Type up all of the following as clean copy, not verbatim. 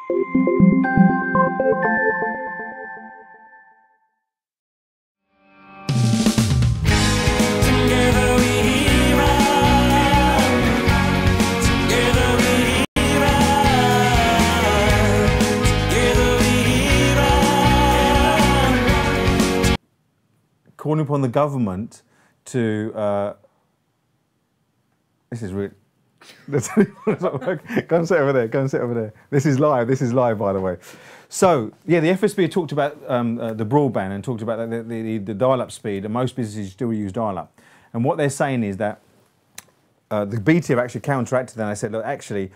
Calling upon the government to, this is really, go and sit over there, go and sit over there. This is live, by the way. So, yeah, the FSB talked about the broadband and talked about the dial-up speed, and most businesses still use dial-up. And what they're saying is that the BT have actually counteracted that, and they said, look, actually,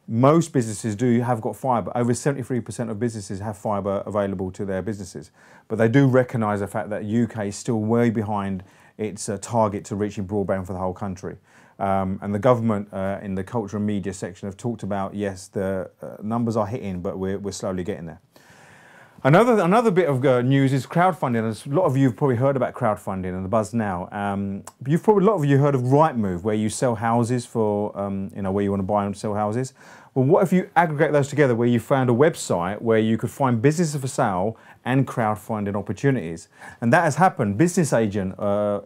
most businesses have got fibre. Over 73% of businesses have fibre available to their businesses. But they do recognise the fact that UK is still way behind its target to reaching broadband for the whole country. And the government in the culture and media section have talked about, yes, the numbers are hitting, but we're slowly getting there. Another bit of news is crowdfunding. A lot of you have probably heard about crowdfunding and the buzz now. A lot of you heard of Rightmove, where you sell houses for, where you want to buy and sell houses. Well, what if you aggregate those together, where you found a website where you could find businesses for sale and crowdfunding opportunities? And that has happened. Business Agent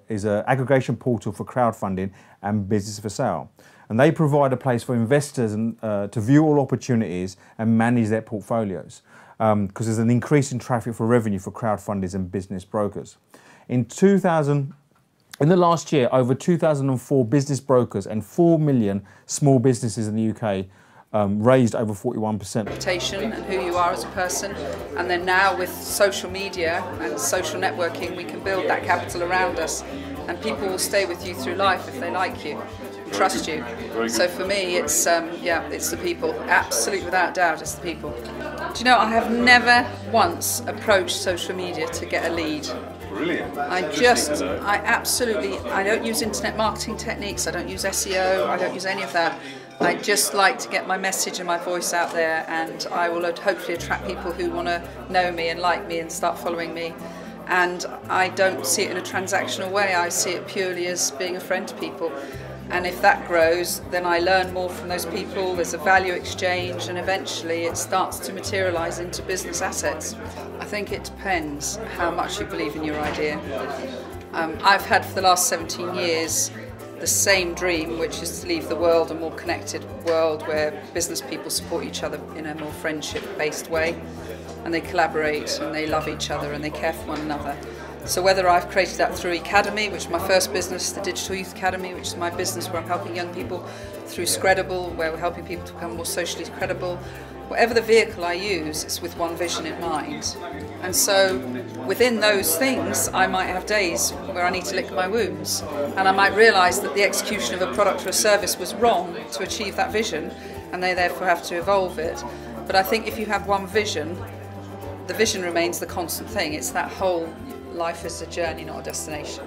is an aggregation portal for crowdfunding and business for sale. And they provide a place for investors to view all opportunities and manage their portfolios. Because there's an increase in traffic for revenue for crowdfunders and business brokers. In the last year, over 2004 business brokers and 4 million small businesses in the UK raised over 41%. Reputation and who you are as a person, and then now with social media and social networking, we can build that capital around us, and people will stay with you through life if they like you, trust you. So for me, it's it's the people, absolutely without doubt, it's the people. Do you know, I have never once approached social media to get a lead. Brilliant. I don't use internet marketing techniques, I don't use SEO, I don't use any of that. I just like to get my message and my voice out there, and I will hopefully attract people who want to know me and like me and start following me. And I don't see it in a transactional way, I see it purely as being a friend to people. And if that grows, then I learn more from those people, there's a value exchange, and eventually it starts to materialise into business assets. I think it depends how much you believe in your idea. I've had for the last 17 years the same dream, which is to leave the world a more connected world where business people support each other in a more friendship-based way, and they collaborate and they love each other and they care for one another. So whether I've created that through Academy, which is my first business, the Digital Youth Academy, which is my business where I'm helping young people, through Scredible, where we're helping people to become more socially credible, whatever the vehicle I use, it's with one vision in mind. And so within those things, I might have days where I need to lick my wounds, and I might realise that the execution of a product or a service was wrong to achieve that vision, and they therefore have to evolve it. But I think if you have one vision, the vision remains the constant thing. It's that whole life is a journey, not a destination.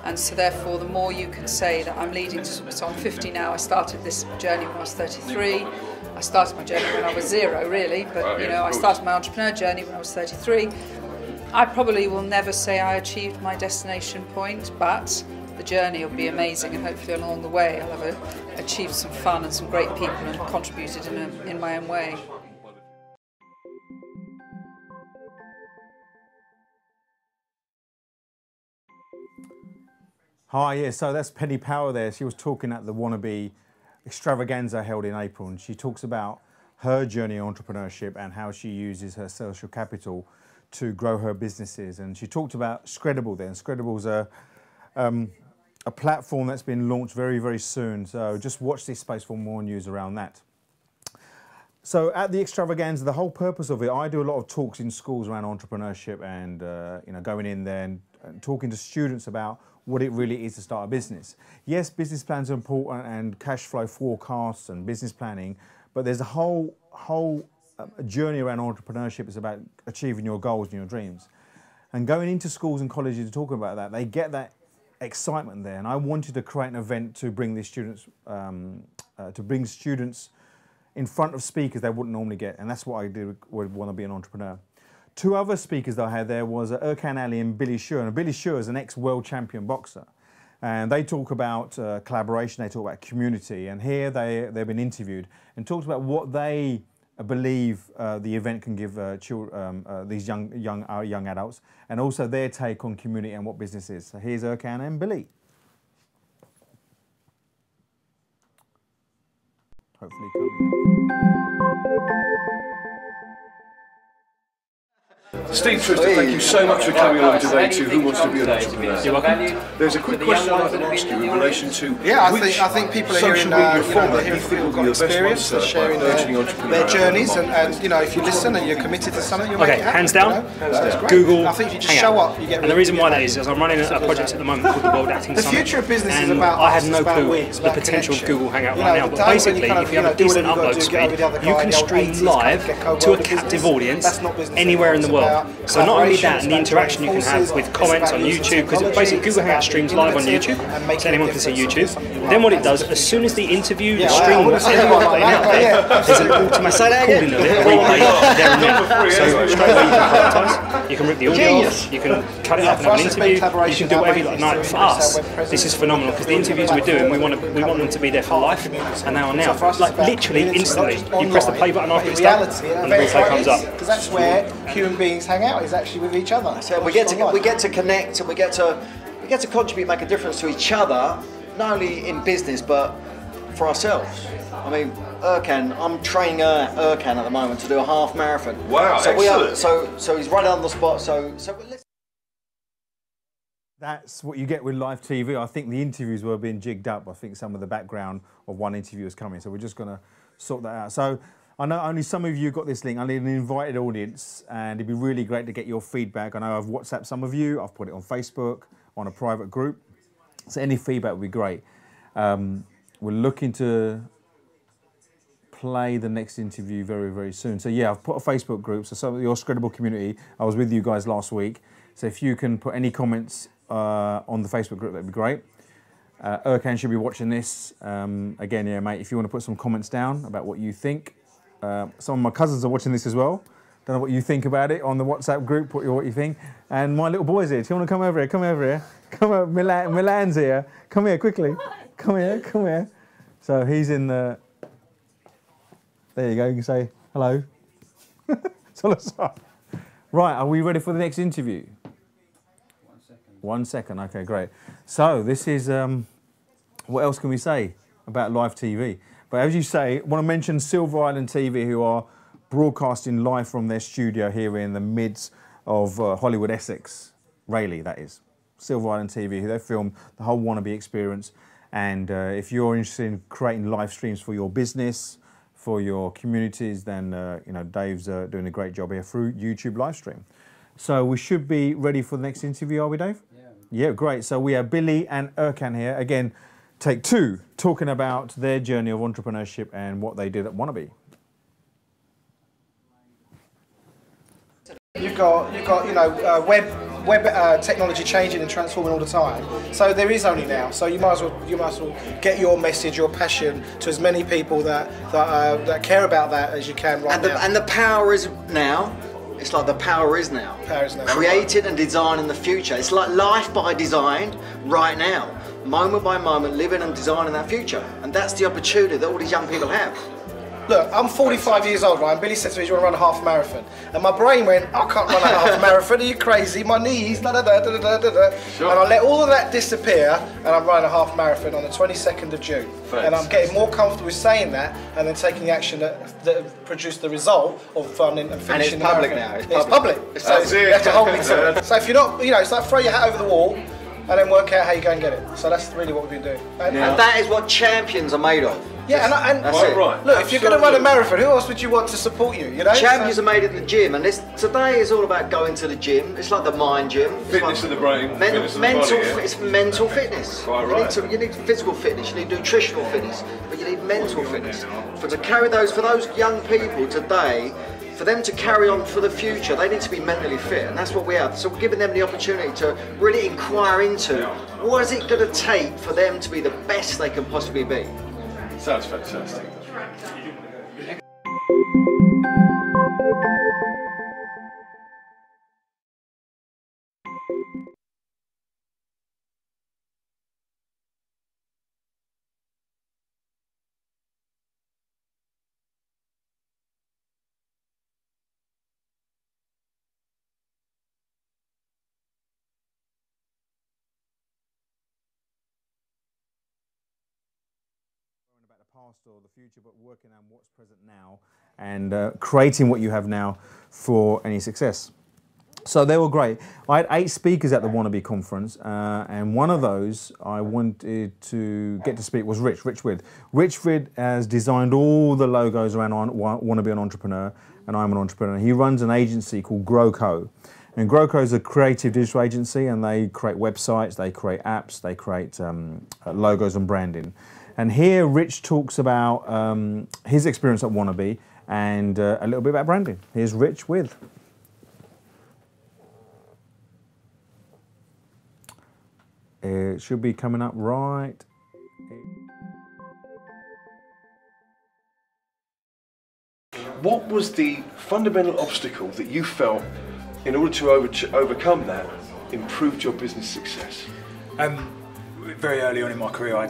And so therefore, the more you can say that I'm leading to, so I'm 50 now, I started this journey when I was 33, I started my journey when I was 0 really, but you know, I started my entrepreneur journey when I was 33. I probably will never say I achieved my destination point, but the journey will be amazing, and hopefully along the way I'll have achieved some fun and some great people and contributed in my own way. Hi, yeah, so that's Penny Power there. She was talking at the Wannabe extravaganza held in April, and she talks about her journey in entrepreneurship and how she uses her social capital to grow her businesses. And she talked about Scredible there, and Scredible's a platform that's been launched very, very soon. So just watch this space for more news around that. So at the extravaganza, the whole purpose of it, I do a lot of talks in schools around entrepreneurship and going in there and talking to students about what it really is to start a business. Yes, business plans are important, and cash flow forecasts and business planning, but there's a whole journey around entrepreneurship. It's about achieving your goals and your dreams. And going into schools and colleges to talk about that, they get that excitement there. And I wanted to create an event to bring these students, in front of speakers they wouldn't normally get, and that's what I did would want to be an entrepreneur. Two other speakers that I had there was Erkan Ali and Billy Shur. And Billy Shur is an ex-world champion boxer. And they talk about collaboration, they talk about community. And here they've been interviewed and talked about what they believe the event can give these young adults, and also their take on community and what business is. So here's Erkan and Billy. Hopefully Steve Tristan, thank you so much for coming along today to Who Wants to Be an Entrepreneur. You're welcome. There's a quick question I'd like to ask you in relation to I think people are hearing people who've got experience and sharing their journeys, and you know, if you listen and you're committed to something, you'll make it happen. Hands down. You know? So it's great. Google. I think if you just show up, you get. And the reason why that is I'm running a project at the moment called the World Acting Summit. The future of business is and about. I had no clue the potential of Google Hangout right now. But basically, if you have a decent upload speed, you can stream live to a captive audience anywhere in the world. So not only that, and the interaction you can have with comments on YouTube, because basically Google Hangout streams live on YouTube, so anyone can see YouTube. Then what it does, as soon as the interview, the stream, everyone like now, there's an automatic recording of it, a replay there and then. So straight away you can prioritize, you can rip the audio off, you can cut it up and have an interview, you can do whatever you like. Now, for us, this is phenomenal, because the interviews we're doing, we want them to be there for life, and they are now. Like literally instantly, you press the play button after it's done, and the replay comes up. Because that's where human beings hang out, is actually with each other. So we get to connect, and we get to contribute, make a difference to each other, not only in business but for ourselves. I mean, Erkan, I'm training Erkan at the moment to do a half marathon. Wow, so excellent. So he's right on the spot. So let's. That's what you get with live TV. I think the interviews were being jigged up. I think some of the background of one interview is coming, so we're just going to sort that out. So I know only some of you got this link. I need an invited audience, and it'd be really great to get your feedback. I know I've WhatsApped some of you. I've put it on Facebook, on a private group. So any feedback would be great. We're looking to play the next interview very, very soon. So yeah, I've put a Facebook group. So some of your Scredible community, I was with you guys last week. So if you can put any comments on the Facebook group, that'd be great. Erkan should be watching this. Again, yeah, mate, if you want to put some comments down about what you think. Some of my cousins are watching this as well. Don't know what you think about it on the WhatsApp group. Put what you think. And my little boy's here. Do you want to come over here? Come over here. Come over. Milan's here. Come here quickly. Come here. Come here. So he's in the. There you go. You can say hello. Right. Are we ready for the next interview? 1 second. 1 second. Okay, great. So this is. What else can we say about live TV? But as you say, I want to mention Silver Island TV, who are broadcasting live from their studio here in the midst of Hollywood, Essex, Rayleigh, that is. Silver Island TV, who they filmed the whole Wannabe experience. And if you're interested in creating live streams for your business, for your communities, then you know, Dave's doing a great job here through YouTube live stream. So we should be ready for the next interview, are we, Dave? Yeah, great. So we have Billy and Erkan here. Again, take two, talking about their journey of entrepreneurship and what they did at Wannabe. You've got you know web technology changing and transforming all the time. So there is only now. So you might as well get your message, your passion to as many people that care about that as you can right now. And the power is now. It's like the power is now. Power is now. Created and designed in the future. It's like life by design right now. Moment by moment, living and designing that future. And that's the opportunity that all these young people have. Look, I'm 45 years old, right? And Billy said to me, "Do you want to run a half marathon?" And my brain went, "I can't run a half marathon. Are you crazy? My knees, da da da da da da da." Sure. And I let all of that disappear, and I'm running a half marathon on the 22nd of June. Thanks. And I'm getting more comfortable with saying that, and then taking action that produced the result of running and finishing the marathon. Now. It's public. So you have to hold me to it. So if you're not, you know, it's like throw your hat over the wall, and then work out how you go and get it. So that's really what we've been doing. And that is what champions are made of. Yeah, and that's it. Right. Look, if you're going to run a marathon, who else would you want to support you? You know, champions are made in the gym, and today is all about going to the gym. It's like the mind gym. Fitness of the brain, fitness of the mental. body, yeah? It's mental fitness. Quite right. You need physical fitness. You need nutritional fitness, but you need mental fitness. For those young people today. For them to carry on for the future, they need to be mentally fit, and that's what we are. So we're giving them the opportunity to really inquire into what is it going to take for them to be the best they can possibly be. Sounds fantastic. past or the future, but working on what's present now and creating what you have now for any success. So they were great. I had 8 speakers at the Wannabe conference, and one of those I wanted to get to speak was Rich With. Rich With has designed all the logos around Wanna Be an Entrepreneur, and I'm an entrepreneur. He runs an agency called GrowCo. And GrowCo is a creative digital agency, and they create websites, they create apps, they create logos and branding. And here Rich talks about his experience at Wannabe and a little bit about branding. Here's Rich With. It should be coming up right. What was the fundamental obstacle that you felt, in order to overcome that, improved your business success? Very early on in my career, I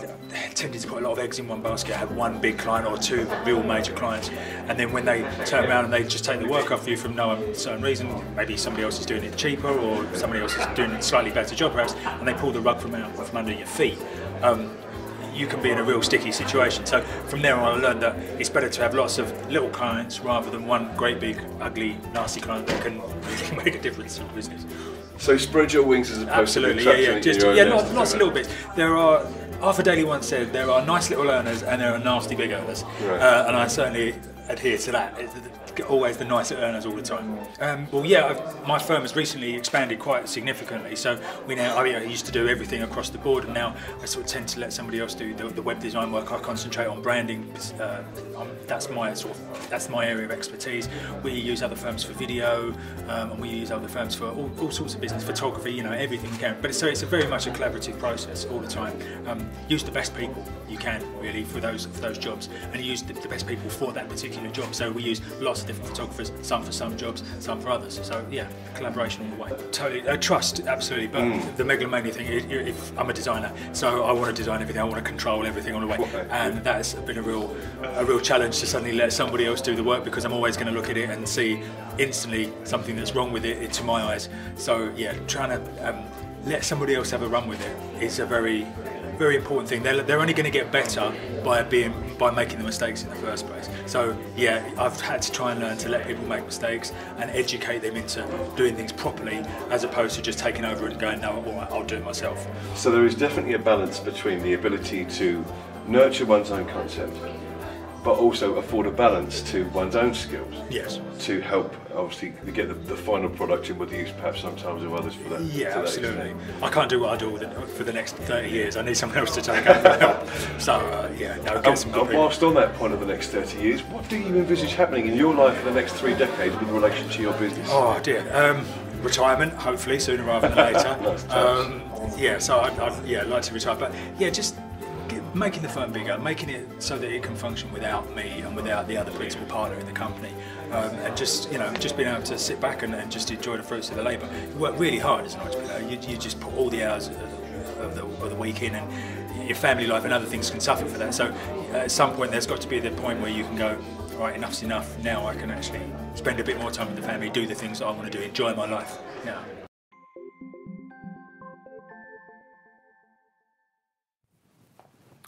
tended to put a lot of eggs in one basket. I had one big client or 2 real major clients, and then when they turn around and they just take the work off you from no certain reason, maybe somebody else is doing it cheaper or somebody else is doing a slightly better job perhaps, and they pull the rug from under your feet, you can be in a real sticky situation. So from there on I learned that it's better to have lots of little clients rather than one great big ugly nasty client that can make a difference in the business. So spread your wings as opposed to lots of little bits. There are, Arthur Daly once said, there are nice little earners and there are nasty big earners. Right. And I certainly adhere to that. It's always the nicer earners all the time. Well, yeah, my firm has recently expanded quite significantly. So I used to do everything across the board, and now I sort of tend to let somebody else do the web design work. I concentrate on branding. That's my area of expertise. We use other firms for video, and we use other firms for all sorts of business, photography, everything we can. But it's very much a collaborative process all the time. Use the best people you can really for those jobs, and use the best people for that particular job. So we use lots of different photographers, some for some jobs, some for others. So yeah, collaboration all the way. Totally, trust, absolutely. But the megalomania thing, if I'm a designer, so I want to design everything, I want to control everything all the way, and that's been a real challenge to suddenly let somebody else do the work, because I'm always going to look at it and see instantly something that's wrong with it to my eyes. So yeah, trying to let somebody else have a run with it is a very important thing. They're only going to get better by making the mistakes in the first place. So yeah, I've had to try and learn to let people make mistakes and educate them into doing things properly, as opposed to just taking over and going, no, all right, I'll do it myself. So there is definitely a balance between the ability to nurture one's own concept, but also afford a balance to one's own skills. Yes. To help, obviously, get the final product in with the use perhaps sometimes of others for that. Yeah, absolutely. I can't do what I do for the next 30 years. I need someone else to take over and help. So, get some good people. Whilst on that point of the next 30 years, what do you envisage happening in your life for the next 3 decades with relation to your business? Oh dear. Retirement, hopefully, sooner rather than later. So I'd like to retire. But yeah, just making the firm bigger, making it so that it can function without me and without the other principal partner in the company, and just being able to sit back and just enjoy the fruits of the labour. You work really hard as an entrepreneur. You just put all the hours of the week in, and your family life and other things can suffer for that. So at some point there's got to be the point where you can go, right, enough's enough. Now I can actually spend a bit more time with the family, do the things that I want to do, enjoy my life. Yeah.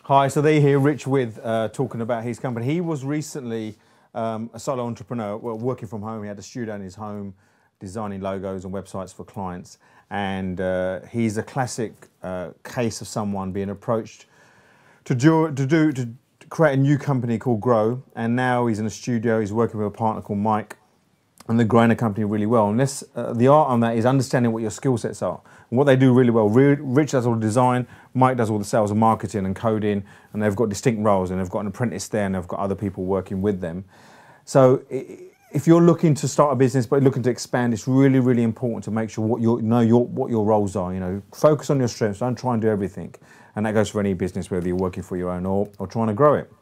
Hi, so there you hear Rich With talking about his company. He was recently a solo entrepreneur, working from home. He had a studio in his home, designing logos and websites for clients. And he's a classic case of someone being approached to create a new company called Grow. And now he's in a studio, he's working with a partner called Mike, and they're growing the company really well. And the art on that is understanding what your skill sets are and what they do really well. Rich does all the design, Mike does all the sales and marketing and coding, and they've got distinct roles, and they've got an apprentice there, and they've got other people working with them. So if you're looking to start a business but looking to expand, it's really, really important to make sure what your roles are. Focus on your strengths. Don't try and do everything, and that goes for any business, whether you're working for your own or trying to grow it.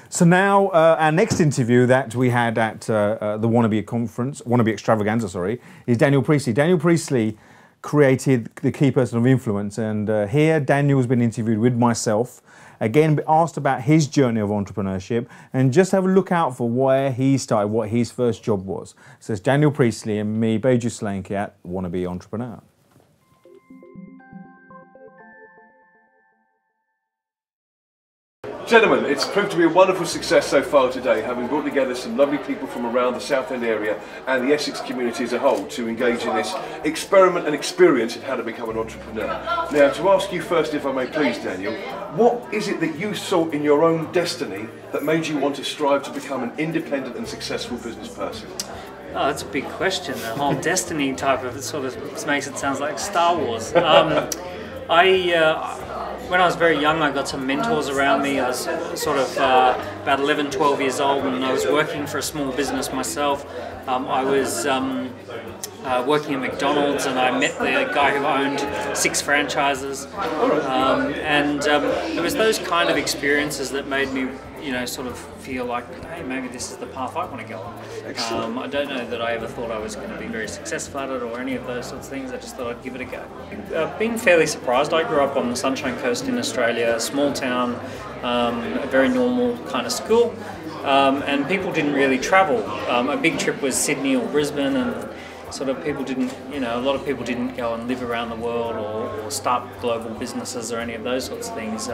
So now our next interview that we had at the Wannabe Extravaganza, is Daniel Priestley. Daniel Priestley created the Key Person of Influence, and here Daniel's been interviewed with myself, again asked about his journey of entrepreneurship, and just have a look out for where he started, what his first job was. So it's Daniel Priestley and me, Beju Slanky, at Wannabe Entrepreneur. Gentlemen, it's proved to be a wonderful success so far today, having brought together some lovely people from around the Southend area and the Essex community as a whole to engage in this experiment and experience in how to become an entrepreneur. Now, to ask you first, if I may please, Daniel, what is it that you saw in your own destiny that made you want to strive to become an independent and successful business person? Oh, that's a big question. The whole destiny type of it sort of makes it sound like Star Wars. When I was very young, I got some mentors around me. I was sort of about 11, 12 years old, and I was working for a small business myself. I was working at McDonald's, and I met the guy who owned 6 franchises. It was those kind of experiences that made me, sort of feel like, hey, maybe this is the path I want to go on. I don't know that I ever thought I was going to be very successful at it or any of those sorts of things. I just thought I'd give it a go. Being fairly surprised, I grew up on the Sunshine Coast in Australia, a small town, a very normal kind of school, and people didn't really travel. A big trip was Sydney or Brisbane, and sort of people didn't, a lot of people didn't go and live around the world or start global businesses or any of those sorts of things.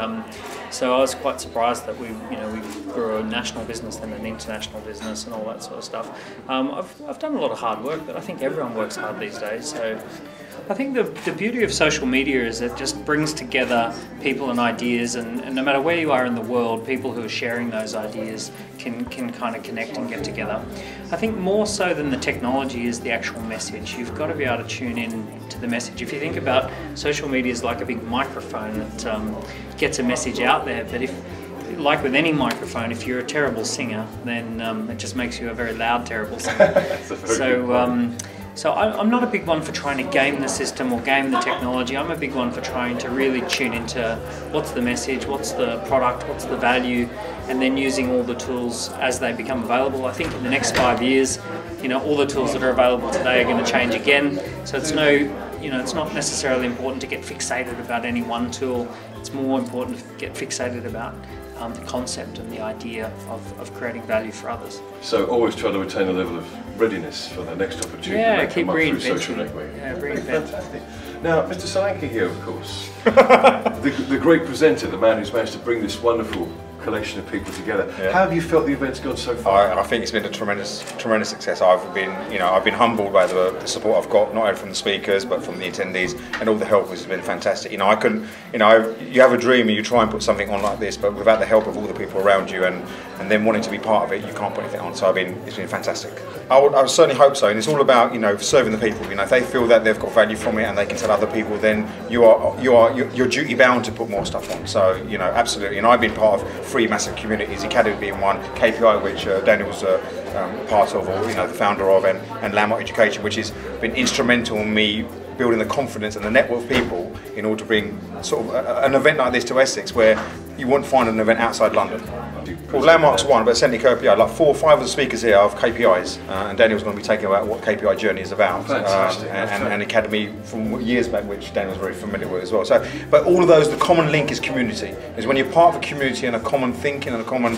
So I was quite surprised that we grew a national business and an international business and all that sort of stuff. I've done a lot of hard work, but I think everyone works hard these days. So I think the beauty of social media is it just brings together people and ideas, and no matter where you are in the world, people who are sharing those ideas can kind of connect and get together. I think more so than the technology is the actual message. You've got to be able to tune in to the message. If you think about social media is like a big microphone that gets a message out there, but like with any microphone, if you're a terrible singer, then it just makes you a very loud, terrible singer. So I'm not a big one for trying to game the system or game the technology. I'm a big one for trying to really tune into what's the message, what's the product, what's the value, and then using all the tools as they become available. I think in the next 5 years, all the tools that are available today are going to change again. So it's it's not necessarily important to get fixated about any one tool. It's more important to get fixated about the concept and the idea of creating value for others. So always try to retain a level of readiness for the next opportunity. Yeah, keep through social network. Yeah, reinvent. Fantastic. Now, Mr. Solanke here, of course, the great presenter, the man who's managed to bring this wonderful collection of people together. Yeah. How have you felt the event's gone so far? I think it's been a tremendous success. I've been humbled by the support I've got, not only from the speakers but from the attendees, and all the help has been fantastic. You have a dream and you try and put something on like this, but without the help of all the people around you and then wanting to be part of it, you can't put anything on. So it's been fantastic. I would certainly hope so, and it's all about serving the people. If they feel that they've got value from it and they can tell other people, then you're duty bound to put more stuff on. So absolutely. And I've been part of 3 massive communities, Academy being one, KPI, which Daniel was part of, or the founder of, and Landmark Education, which has been instrumental in me building the confidence and the network of people in order to bring sort of an event like this to Essex, where you won't find an event outside London. Well, Landmark's one, but certainly KPI. Like 4 or 5 of the speakers here are KPIs, and Daniel's going to be taking about what KPI journey is about, and Academy from years back, which Daniel's very familiar with as well. So, but all of those, the common link is community. Is when you're part of a community and a common thinking and a common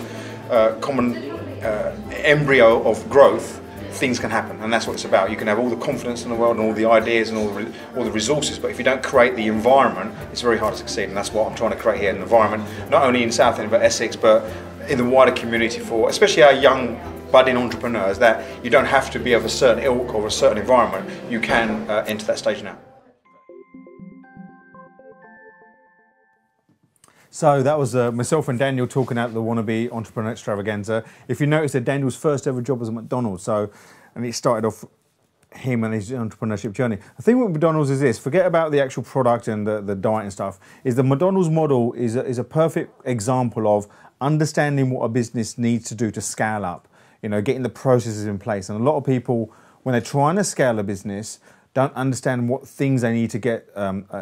embryo of growth, things can happen, and that's what it's about. You can have all the confidence in the world and all the ideas and all the resources, but if you don't create the environment, it's very hard to succeed. And that's what I'm trying to create here, an environment not only in Southend but Essex, but in the wider community for especially our young budding entrepreneurs, that you don't have to be of a certain ilk or a certain environment. You can enter that stage now. So that was myself and Daniel talking at the Wannabe Entrepreneur Extravaganza. If you notice that Daniel's first ever job was at McDonald's, and it started off him and his entrepreneurship journey. The thing with McDonald's is this: forget about the actual product and the diet and stuff. Is the McDonald's model is a perfect example of understanding what a business needs to do to scale up. Getting the processes in place. And a lot of people, when they're trying to scale a business, don't understand what things they need to get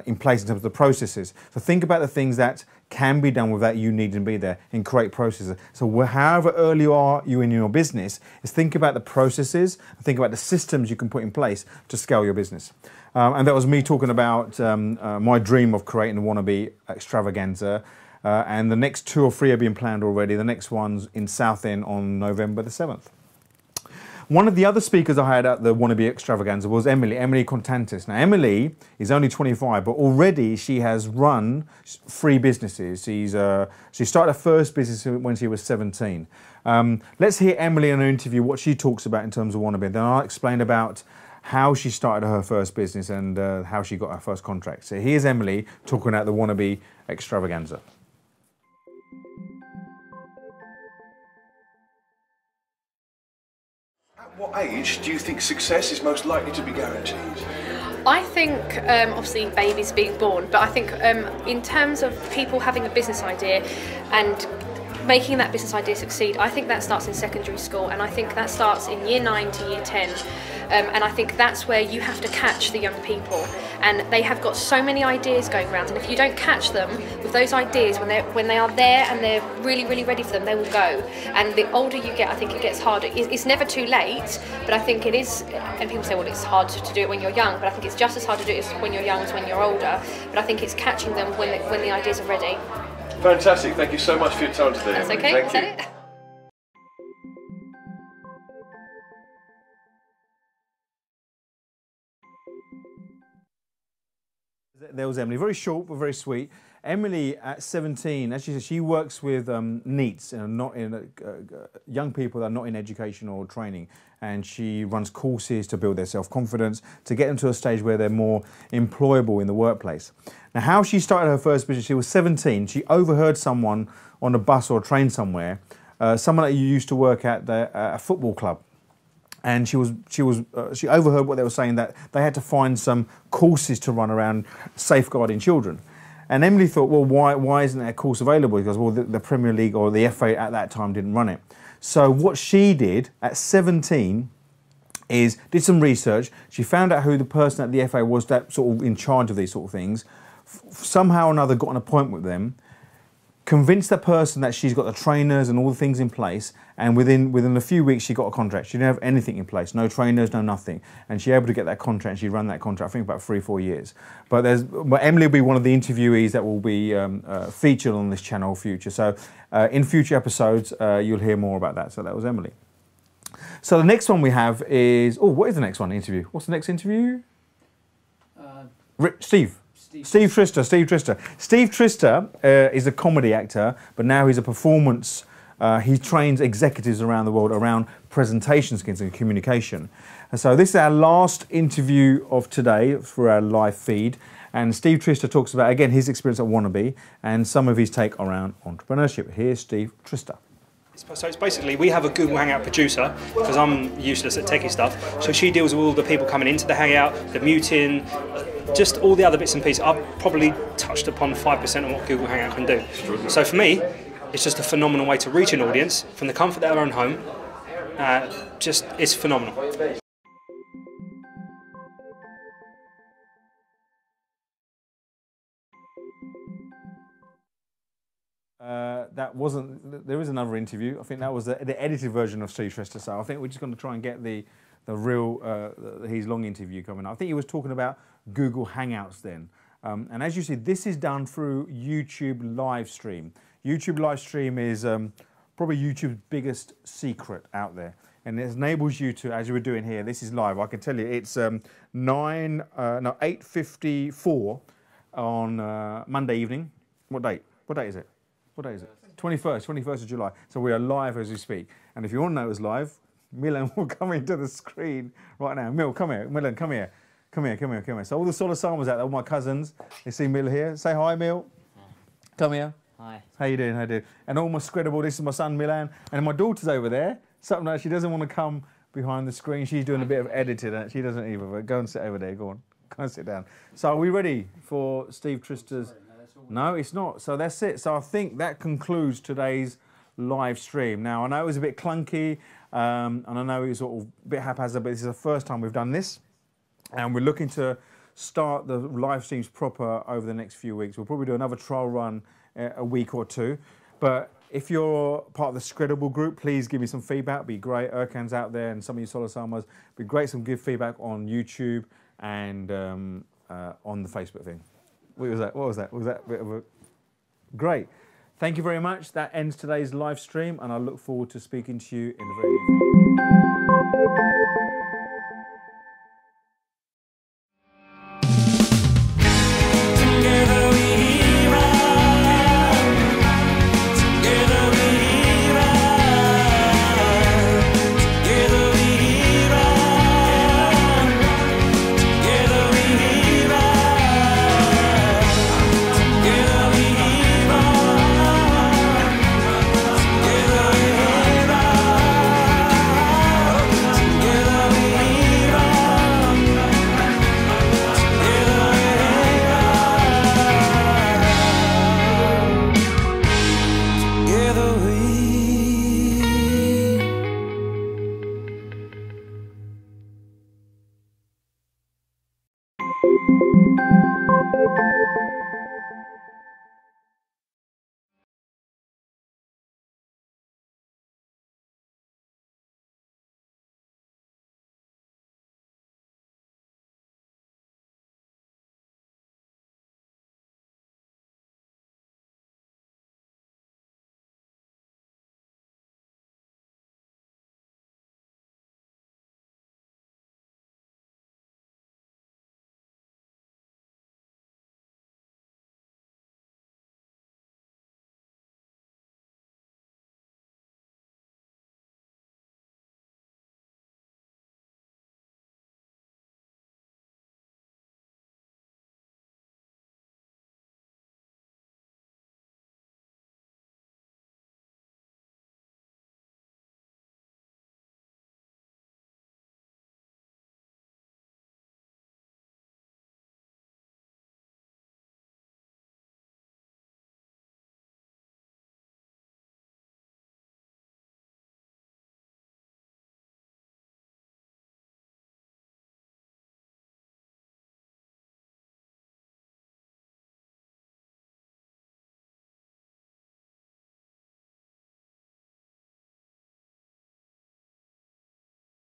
in place in terms of the processes. So think about the things that can be done without you needing to be there and create processes. So however early you are in your business, is think about the processes and think about the systems you can put in place to scale your business. And that was me talking about my dream of creating the Wannabe Extravaganza. And the next 2 or 3 are being planned already. The next one's in Southend on November the 7th. One of the other speakers I had at the Wannabe Extravaganza was Emily Contantis. Now, Emily is only 25, but already she has run 3 businesses. She started her first business when she was 17. Let's hear Emily in an interview, what she talks about in terms of Wannabe. Then I'll explain about how she started her first business and how she got her first contract. So here's Emily talking about the Wannabe Extravaganza. At what age do you think success is most likely to be guaranteed? I think, obviously, babies being born, but I think in terms of people having a business idea and making that business idea succeed, I think that starts in secondary school, and I think that starts in year 9 to year 10. And I think that's where you have to catch the young people, and they have got so many ideas going around, and if you don't catch them with those ideas when they are there and they're really, really ready for them, they will go. And the older you get, I think it gets harder. It's never too late, but I think it is, and people say, well, it's hard to do it when you're young, but I think it's just as hard to do it when you're young as when you're older. But I think it's catching them when the ideas are ready. Fantastic, thank you so much for your time today. That's okay, Thank is you. that it? There was Emily, very short but very sweet. Emily at 17, as she said, she works with NEETs, not in young people that are not in education or training, and she runs courses to build their self-confidence, to get them to a stage where they're more employable in the workplace. Now, how she started her first business, she was 17. She overheard someone on a bus or a train somewhere, someone that you used to work at a football club. And she overheard what they were saying, that they had to find some courses to run around safeguarding children. And Emily thought, well, why isn't there a course available? Because, well, the Premier League or the FA at that time didn't run it. So what she did at 17 is did some research. She found out who the person at the FA was that sort of in charge of these sort of things. Somehow or another got an appointment with them. Convinced that person that she's got the trainers and all the things in place, and within a few weeks she got a contract. She didn't have anything in place, no trainers, no nothing, and she was able to get that contract. And she ran that contract, I think, about 3-4 years. But Emily will be one of the interviewees that will be featured on this channel future. So in future episodes, you'll hear more about that. So that was Emily. So the next one we have is what is the next one? Interview. What's the next interview? Steve. Steve Trister. Steve Trister is a comedy actor, but now he's a performance. He trains executives around the world around presentation skills and communication. And so this is our last interview of today for our live feed. And Steve Trister talks about, again, his experience at Wannabe and some of his take around entrepreneurship. Here's Steve Trister. So it's basically, we have a Google Hangout producer, because I'm useless at techie stuff, so she deals with all the people coming into the Hangout, the muting, just all the other bits and pieces. I've probably touched upon 5% of what Google Hangout can do. So for me, it's just a phenomenal way to reach an audience from the comfort of their own home. It's phenomenal. That wasn't. There is another interview. I think that was the edited version of Steve Trister. So I think we're just going to try and get the real his long interview coming up. I think he was talking about Google Hangouts then. And as you see, this is done through YouTube live stream. YouTube live stream is probably YouTube's biggest secret out there, and it enables you to, as you were doing here, this is live. I can tell you, it's 8:54 on Monday evening. What date? What day is it? What day is it? 21st of July. So we are live as we speak. And if you want to know it's live, Milan will come into the screen right now. Mil, come here. Milan, come here. Come here. So all the Solasamas out there, all my cousins, they see Mil here. Say hi, Mil. Come here. Hi. How you doing? And all my Scredible, this is my son, Milan. And my daughter's over there. Something that she doesn't want to come behind the screen. She's doing a bit of editing. And she doesn't either. But go and sit over there. Go on. Go and sit down. So are we ready for Steve Trister's... No, it's not. So that's it. So I think that concludes today's live stream. Now, I know it was a bit clunky, and I know it was sort of a bit haphazard, but this is the first time we've done this. And we're looking to start the live streams proper over the next few weeks. We'll probably do another trial run a week or two. But if you're part of the Scredible group, please give me some feedback. It'd be great. Erkan's out there and some of you Solasamas. It'd be great some good feedback on YouTube and on the Facebook thing. What was that? Was that a bit of a... Great. Thank you very much. That ends today's live stream, and I look forward to speaking to you in the very near future.